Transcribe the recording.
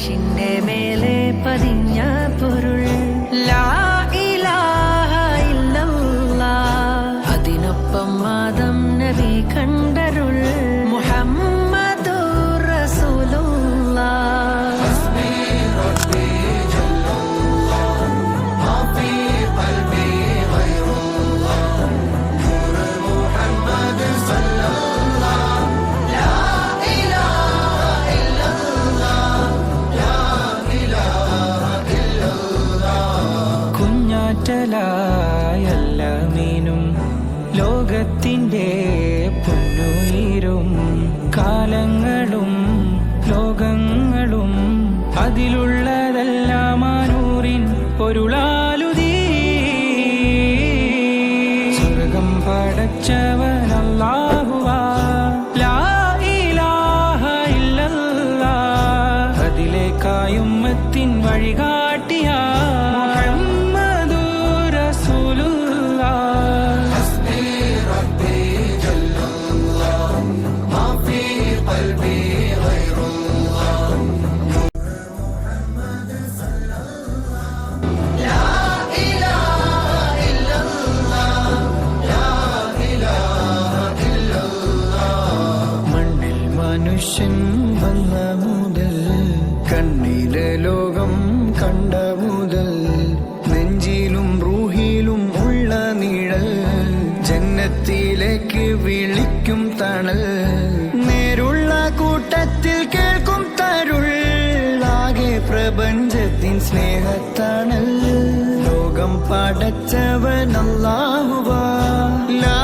അർശിന്റെ മേലെ പതിഞ്ഞ പൊരുൾ ലാ ഇലാഹ ഇല്ലല്ലാഹ്. അതിനൊപ്പം ആദം നബി കണ്ടരുൾ മുഹമ്മദുർ റസൂലുള്ളാഹ്. കുഞ്ഞാറ്റലായല്ല മീനും ലോകത്തിൻ്റെ പൊന്നുയിരും കാലങ്ങളും ലോകങ്ങളും അതിലുള്ളതെല്ലാം മാനൂറിൻ പൊരുളാലുതീ. സ്വർഗം പടച്ചവനല്ലാഹുവാ ലാ ഇലാഹ ഇല്ലല്ലാഹ്. അതിലേക്കായുമ്മത്തിൻ വഴികാട്ടിയ മനുഷ്യൻ വന്ന മുതൽ കണ്ണിലെ ലോകം കണ്ട മുതൽ നെഞ്ചിലും റൂഹിലും ഉള്ള നിഴൽ ജന്നത്തിലേക്ക് വിളിക്കും തണൽ നേരുള്ള കൂട്ടത്തിൽ കേൾക്കും തരുൾ ആകെ പ്രപഞ്ചത്തിൻ സ്നേഹത്തണൽ ലോകം പടച്ചവൻ അല്ലാഹുവാ ലാ